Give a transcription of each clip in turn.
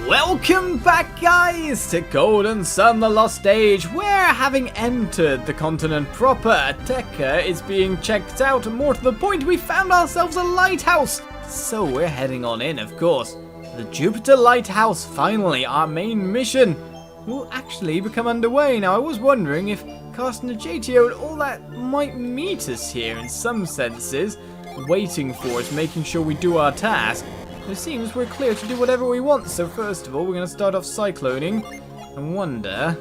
Welcome back, guys, to Golden Sun the Lost Age, where, having entered the continent proper, Tekka is being checked out, and more to the point, we found ourselves a lighthouse. So we're heading on in, of course. The Jupiter Lighthouse, finally, our main mission, will actually become underway. Now, I was wondering if Carsten and JTO and all that might meet us here in some senses, waiting for us, making sure we do our task. It seems we're clear to do whatever we want, so first of all, we're going to start off cycloning and wonder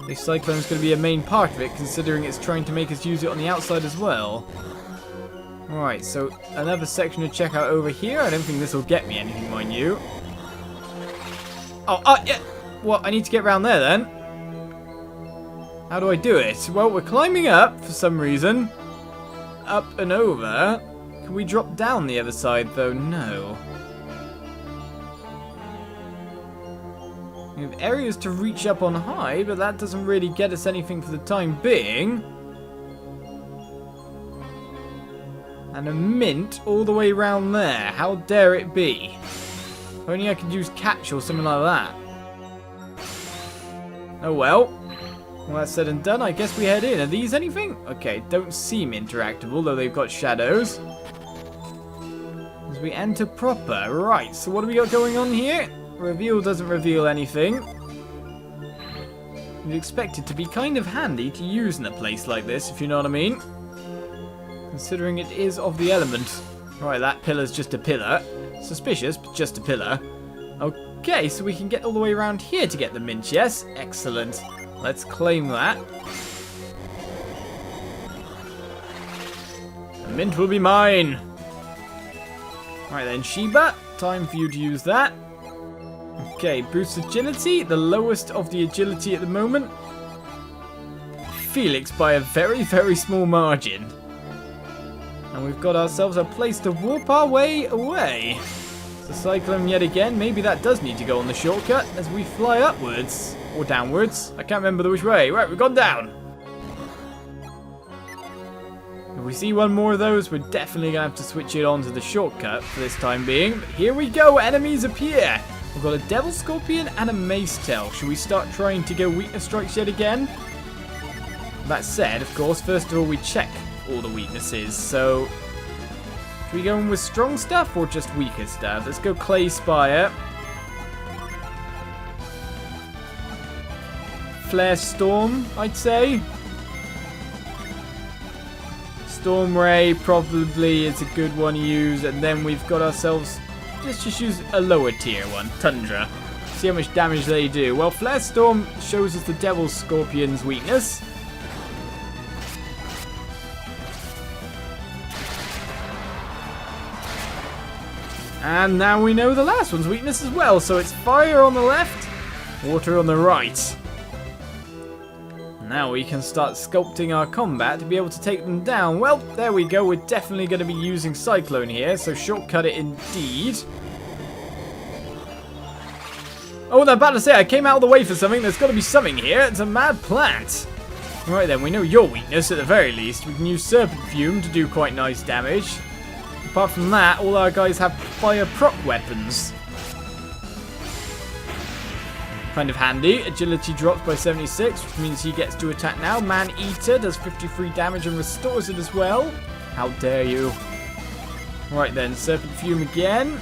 if cyclone's going to be a main part of it, considering it's trying to make us use it on the outside as well. Right, so another section to check out over here. I don't think this will get me anything, mind you. Yeah. Well, I need to get around there then. How do I do it? Well, we're climbing up for some reason. Up and over. Can we drop down the other side, though? No. We have areas to reach up on high, but that doesn't really get us anything for the time being. And a mint all the way around there. How dare it be? If only I could use catch or something like that. Oh well. Well, that's said and done. I guess we head in. Are these anything? Okay, don't seem interactable, though they've got shadows. As we enter proper. Right, so what do we got going on here? Reveal doesn't reveal anything. You'd expect it to be kind of handy to use in a place like this, if you know what I mean. Considering it is of the element. Right, that pillar's just a pillar. Suspicious, but just a pillar. Okay, so we can get all the way around here to get the mint, yes? Excellent. Let's claim that. The mint will be mine. Right then, Sheba. Time for you to use that. Okay, boost agility. The lowest of the agility at the moment. Felix by a very, very small margin. And we've got ourselves a place to warp our way away. The cyclone yet again. Maybe that does need to go on the shortcut as we fly upwards. Or downwards. I can't remember which way. Right, we've gone down. If we see one more of those, we're definitely going to have to switch it on to the shortcut for this time being. But here we go. Enemies appear. We've got a devil scorpion and a mace tail. Should we start trying to go weakness strikes yet again? That said, of course, first of all, we check all the weaknesses. So, should we go in with strong stuff or just weaker stuff? Let's go clay spire. Flare storm, I'd say. Storm ray probably is a good one to use. And then we've got ourselves... Let's just use a lower tier one, Tundra. See how much damage they do. Well, Flare Storm shows us the Devil Scorpion's weakness. And now we know the last one's weakness as well. So it's fire on the left, water on the right. Now we can start sculpting our combat to be able to take them down. Well, there we go. We're definitely going to be using Cyclone here, so shortcut it indeed. Oh, and I'm about to say, I came out of the way for something. There's got to be something here. It's a mad plant. Right then, we know your weakness at the very least. We can use Serpent Fume to do quite nice damage. Apart from that, all our guys have fire proc weapons. Kind of handy. Agility drops by 76, which means he gets to attack now. Man-Eater does 53 damage and restores it as well. How dare you. Right then, Serpent Fume again.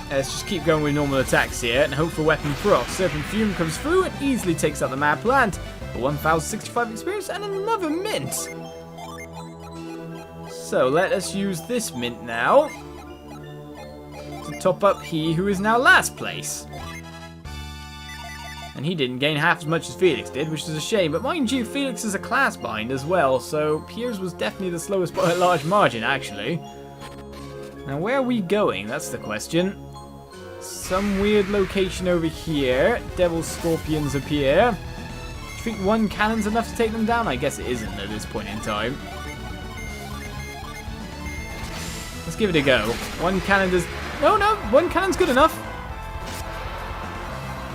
Let's just keep going with normal attacks here and hope for weapon proc. Serpent Fume comes through and easily takes out the Mad Plant for 1065 experience and another mint. So let us use this mint now to top up he who is now last place. And he didn't gain half as much as Felix did, which is a shame. But mind you, Felix is a class bind as well, so Piers was definitely the slowest by a large margin, actually. Now, where are we going? That's the question. Some weird location over here. Devil Scorpions appear. Do you think one cannon's enough to take them down? I guess it isn't at this point in time. Let's give it a go. One cannon does... No, one cannon's good enough.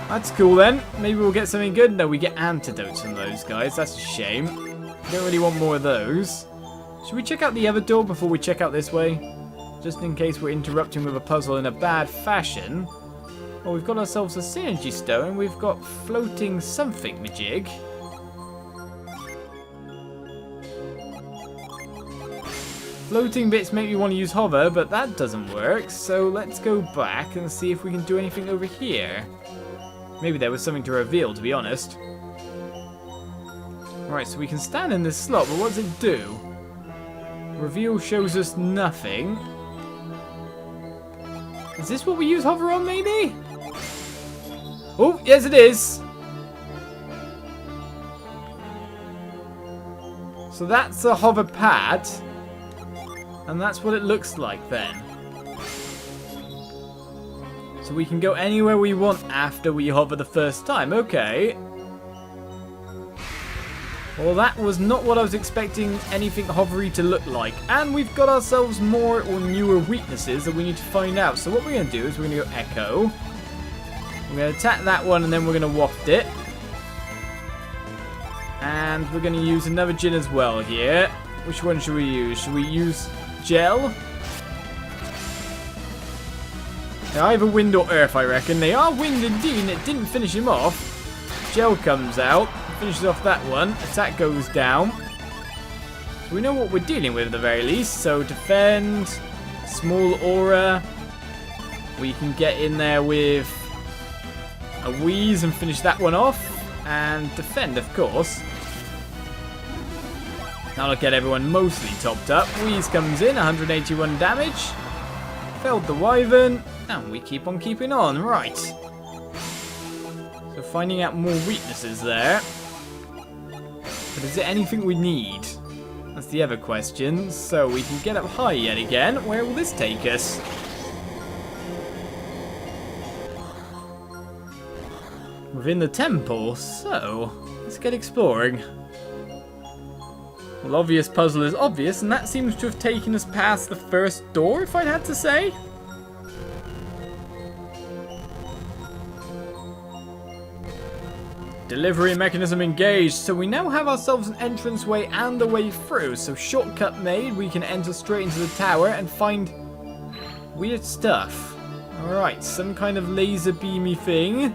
That's cool then. Maybe we'll get something good. No, we get antidotes from those guys. That's a shame. Don't really want more of those. Should we check out the other door before we check out this way? Just in case we're interrupting with a puzzle in a bad fashion. Oh, we've got ourselves a synergy stone. We've got floating something majig. Floating bits make me want to use hover, but that doesn't work. So let's go back and see if we can do anything over here. Maybe there was something to reveal, to be honest. Alright, so we can stand in this slot, but what does it do? Reveal shows us nothing. Is this what we use hover on, maybe? Oh, yes it is. So that's a hover pad. And that's what it looks like then. So we can go anywhere we want after we hover the first time. Okay. Well, that was not what I was expecting anything hovery to look like. And we've got ourselves more or newer weaknesses that we need to find out. So what we're going to do is we're going to go Echo. We're going to attack that one and then we're going to waft it. And we're going to use another Djinn as well here. Which one should we use? Should we use Gel? Now, either wind or earth, I reckon. They are wind indeed, and it didn't finish him off. Gel comes out, finishes off that one. Attack goes down. So we know what we're dealing with at the very least. So defend, small aura. We can get in there with a wheeze and finish that one off. And defend, of course. That'll get everyone mostly topped up. Wheeze comes in, 181 damage. Felled the Wyvern. And we keep on keeping on. Right. So finding out more weaknesses there. But is it anything we need? That's the other question. So we can get up high yet again. Where will this take us? Within the temple. So let's get exploring. Well, obvious puzzle is obvious, and that seems to have taken us past the first door, if I had to say. Delivery mechanism engaged. So we now have ourselves an entranceway and a way through. So shortcut made, we can enter straight into the tower and find weird stuff. Alright, some kind of laser beamy thing.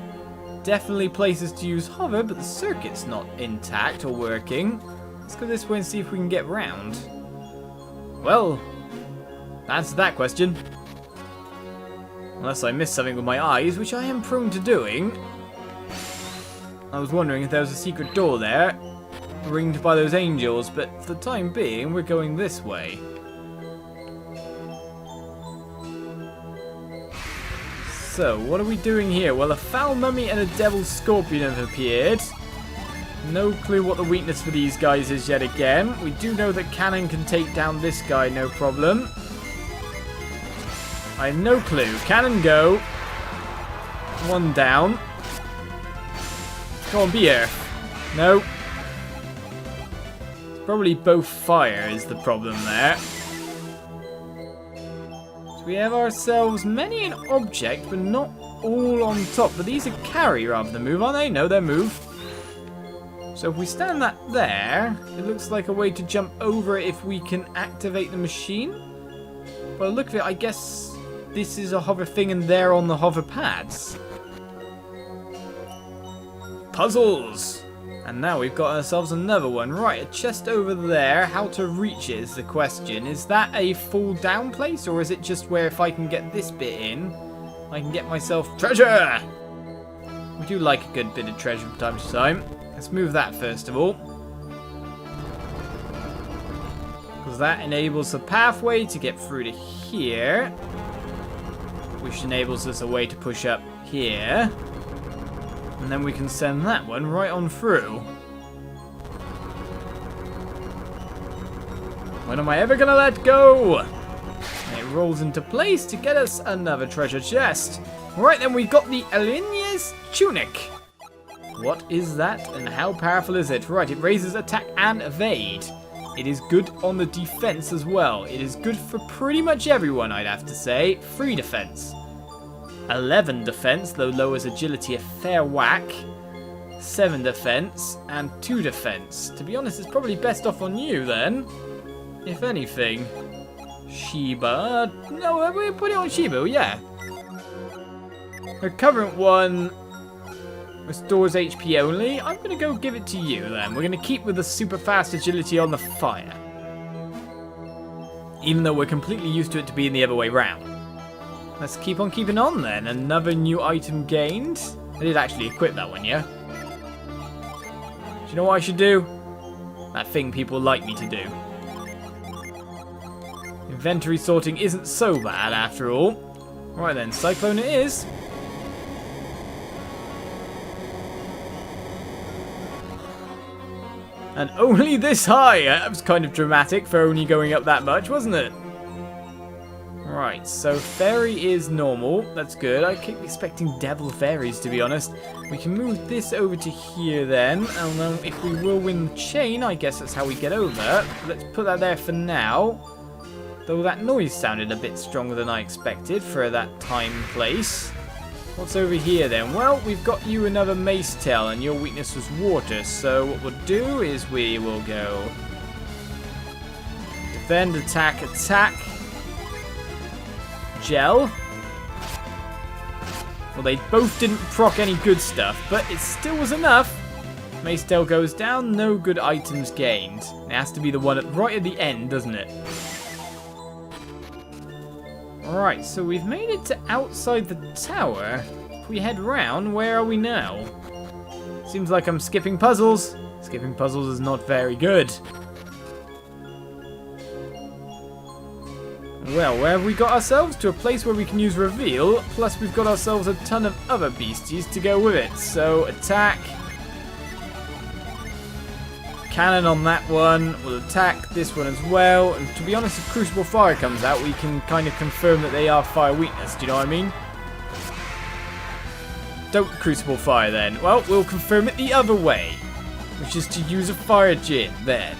Definitely places to use hover, but the circuit's not intact or working. Let's go this way and see if we can get round. Well, answer that question. Unless I missed something with my eyes, which I am prone to doing. I was wondering if there was a secret door there, ringed by those angels, but for the time being, we're going this way. So, what are we doing here? Well, a foul mummy and a devil scorpion have appeared. No clue what the weakness for these guys is yet again. We do know that Cannon can take down this guy, no problem. I have no clue. Cannon go. One down. Go on, be Earth. No. It's probably both fire is the problem there. So we have ourselves many an object, but not all on top. But these are carry rather than move, aren't they? No, they're move. So if we stand that there, it looks like a way to jump over it if we can activate the machine. Well, look at it, I guess this is a hover thing and they're on the hover pads. Puzzles! And now we've got ourselves another one. Right, a chest over there. How to reach it is the question. Is that a fall down place, or is it just where if I can get this bit in, I can get myself treasure? We do like a good bit of treasure from time to time. Let's move that first of all. Because that enables a pathway to get through to here. Which enables us a way to push up here. And then we can send that one right on through. When am I ever going to let go? And it rolls into place to get us another treasure chest. Right then, we've got the Elinya's Tunic. What is that and how powerful is it? Right, it raises attack and evade. It is good on the defense as well. It is good for pretty much everyone, I'd have to say. 3 defense. 11 defense, though lowers agility a fair whack. 7 defense and 2 defense. To be honest, it's probably best off on you then. If anything. Sheba. No, we put it on Sheba, yeah. Her current one restores HP only. I'm going to go give it to you then. We're going to keep with the super fast agility on the fire. Even though we're completely used to it to being the other way round. Let's keep on keeping on then. Another new item gained. I did actually equip that one, yeah? Do you know what I should do? That thing people like me to do. Inventory sorting isn't so bad after all. Right then, Cyclone it is. And only this high! That was kind of dramatic for only going up that much, wasn't it? Right, so fairy is normal. That's good. I keep expecting devil fairies, to be honest. We can move this over to here then. And then if we will win the chain, I guess that's how we get over. Let's put that there for now. Though that noise sounded a bit stronger than I expected for that time and place. What's over here then? Well, we've got you another mace tail and your weakness was water. So what we'll do is we will go defend, attack, attack. Gel. Well, they both didn't proc any good stuff, but it still was enough. Mace tail goes down, no good items gained. It has to be the one right at the end, doesn't it? Alright, so we've made it to outside the tower. If we head round, where are we now? Seems like I'm skipping puzzles. Skipping puzzles is not very good. Well, where have we got ourselves? To a place where we can use reveal, plus we've got ourselves a ton of other beasties to go with it. So, attack. Cannon on that one. We'll attack this one as well. And to be honest, if Crucible Fire comes out, we can kind of confirm that they are fire weakness. Do you know what I mean? Don't Crucible Fire then. Well, we'll confirm it the other way, which is to use a Fire Gin then.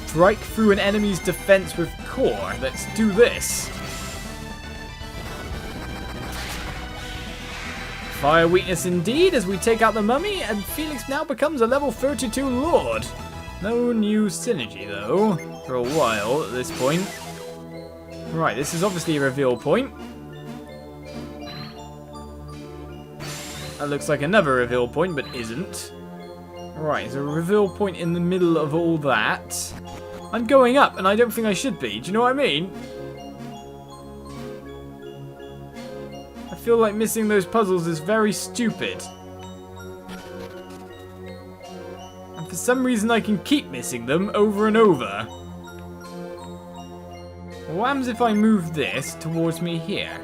Strike through an enemy's defense with core. Let's do this. Fire weakness indeed as we take out the mummy, and Felix now becomes a level 32 lord. No new synergy though, for a while at this point. Right, this is obviously a reveal point. That looks like another reveal point, but isn't. Right, there's a reveal point in the middle of all that. I'm going up, and I don't think I should be. Do you know what I mean? I feel like missing those puzzles is very stupid. And for some reason I can keep missing them over and over. What happens if I move this towards me here?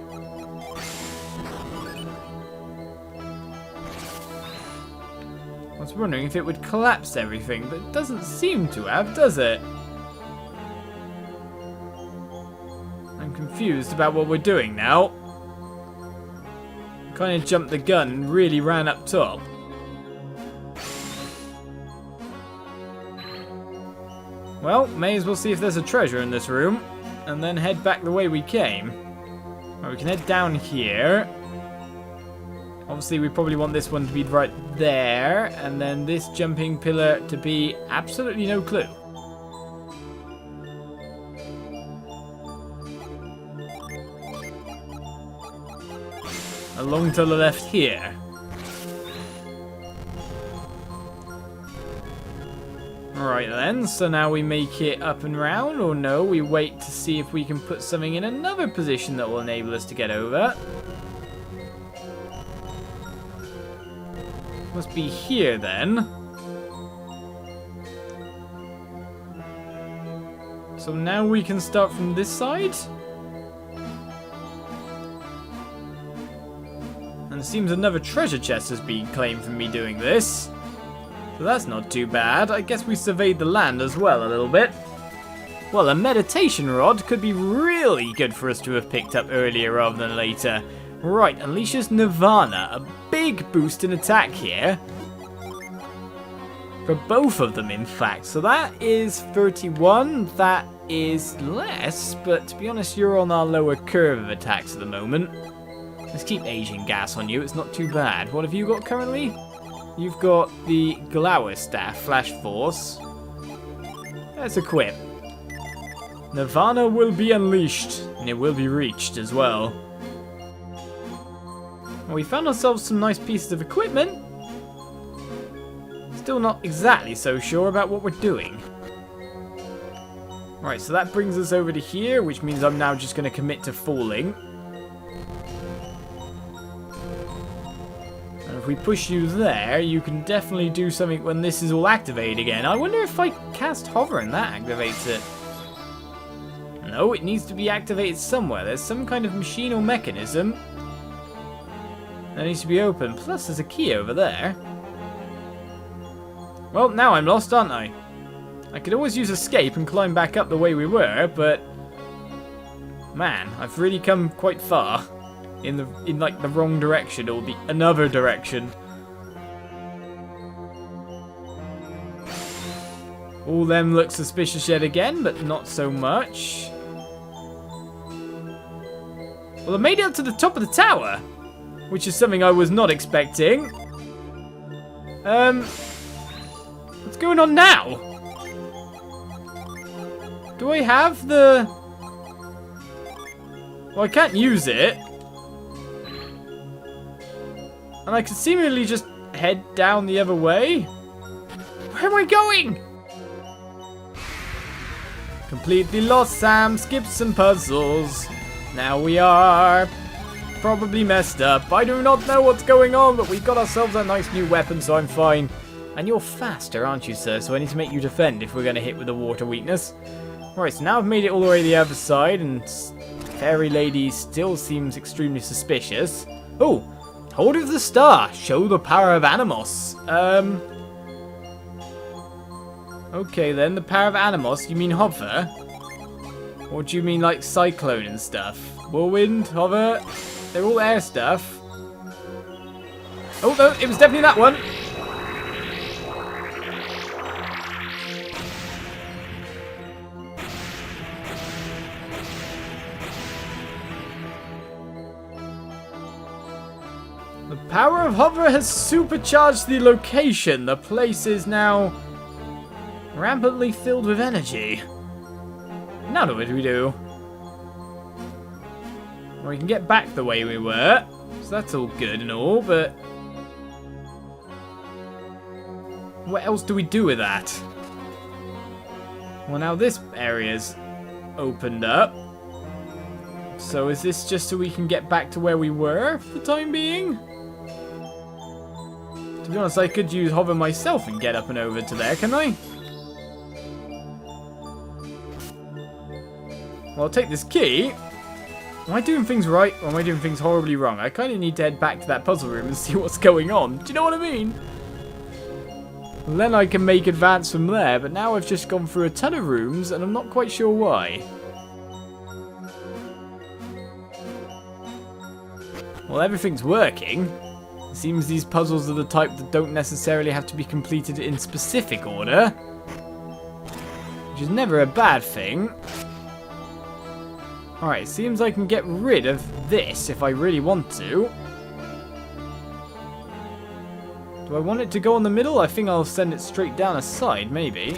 I was wondering if it would collapse everything, but it doesn't seem to have, does it? I'm confused about what we're doing now. Kind of jumped the gun and really ran up top. Well, may as well see if there's a treasure in this room, and then head back the way we came. Right, we can head down here. Obviously, we probably want this one to be right there, and then this jumping pillar to be absolutely no clue. Along to the left here. Alright then, so now we make it up and round, or no, we wait to see if we can put something in another position that will enable us to get over. Must be here then. So now we can start from this side. And it seems another treasure chest has been claimed from me doing this. So that's not too bad. I guess we surveyed the land as well a little bit. Well, a meditation rod could be really good for us to have picked up earlier rather than later. Right, Alicia's Nirvana. A big boost in attack here. For both of them, in fact. So that is 31. That is less. But to be honest, you're on our lower curve of attacks at the moment. Let's keep aging gas on you. It's not too bad. What have you got currently? You've got the Glower Staff, Flash Force. Let's equip. Nirvana will be unleashed, and it will be reached as well. Well, we found ourselves some nice pieces of equipment. Still not exactly so sure about what we're doing. Right, so that brings us over to here, which means I'm now just going to commit to falling. And if we push you there, you can definitely do something when this is all activated again. I wonder if I cast hover and that activates it. No, it needs to be activated somewhere. There's some kind of machine or mechanism that needs to be open. Plus, there's a key over there. Well, now I'm lost, aren't I? I could always use escape and climb back up the way we were, but man, I've really come quite far in like the wrong direction or the another direction. All them look suspicious yet again, but not so much. Well, I made it up to the top of the tower, which is something I was not expecting. What's going on now? Do I have the... Well, I can't use it. And I can seemingly just head down the other way. Where am I going? Completely lost, Sam. Skipped some puzzles. Now we are probably messed up. I do not know what's going on, but we got ourselves a nice new weapon, so I'm fine. And you're faster, aren't you, sir? So I need to make you defend if we're going to hit with a water weakness. Right, so now I've made it all the way to the other side, and Fairy Lady still seems extremely suspicious. Oh, Holder of the Star. Show the power of Animos. Okay then, the power of Animos. You mean hover? Or do you mean like cyclone and stuff? Whirlwind, hover, they're all air stuff. Oh no, it was definitely that one. The power of hover has supercharged the location. The place is now rampantly filled with energy. Now what do we do? Well, we can get back the way we were, so that's all good and all, but what else do we do with that? Well, now this area's opened up. So is this just so we can get back to where we were for the time being? To be honest, I could use hover myself and get up and over to there, can I? Well, I'll take this key. Am I doing things right or am I doing things horribly wrong? I kind of need to head back to that puzzle room and see what's going on. Do you know what I mean? And then I can make advance from there, but now I've just gone through a ton of rooms and I'm not quite sure why. Well, everything's working. It seems these puzzles are the type that don't necessarily have to be completed in specific order, which is never a bad thing. Alright, seems I can get rid of this if I really want to. Do I want it to go on the middle? I think I'll send it straight down a side, maybe.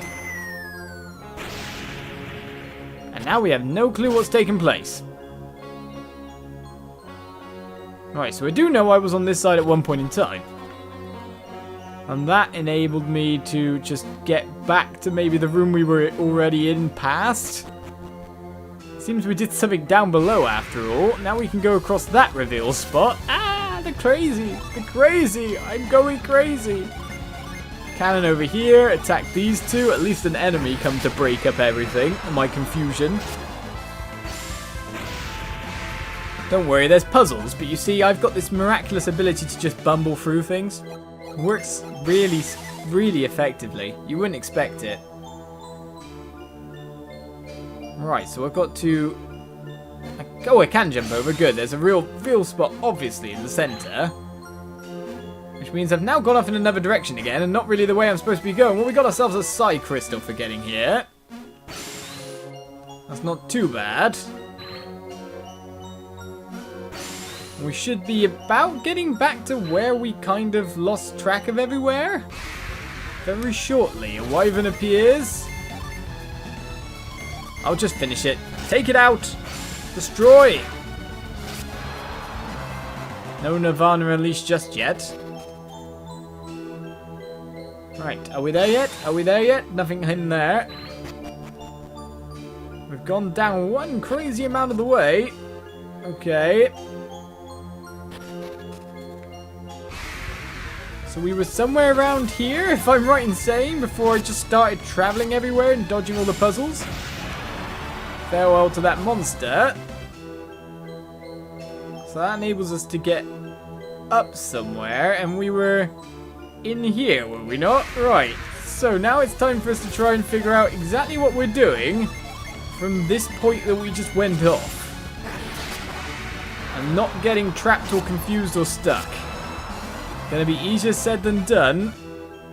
And now we have no clue what's taking place. Alright, so I do know I was on this side at one point in time. And that enabled me to just get back to maybe the room we were already in past. Seems we did something down below after all. Now we can go across that reveal spot. Ah, the crazy, I'm going crazy. Cannon over here, attack these two. At least an enemy come to break up everything. My confusion. Don't worry, there's puzzles, but you see, I've got this miraculous ability to just bumble through things. It works really, really effectively. You wouldn't expect it. Right, so I've got to... Oh, I can jump over. Good. There's a real spot, obviously, in the center. Which means I've now gone off in another direction again, and not really the way I'm supposed to be going. Well, we got ourselves a psi crystal for getting here. That's not too bad. We should be about getting back to where we kind of lost track of everywhere. Very shortly, a wyvern appears. I'll just finish it. Take it out. Destroy. No Nirvana release just yet. Right, are we there yet? Are we there yet? Nothing in there. We've gone down one crazy amount of the way. Okay. So we were somewhere around here, if I'm right in saying, before I just started traveling everywhere and dodging all the puzzles. Farewell to that monster. So that enables us to get up somewhere, and we were in here, were we not? Right. So now it's time for us to try and figure out exactly what we're doing from this point that we just went off. And not getting trapped or confused or stuck. Gonna be easier said than done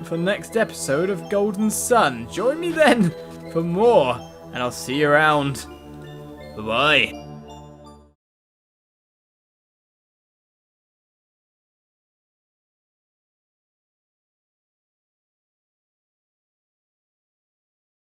for next episode of Golden Sun. Join me then for more, and I'll see you around. Bye-bye.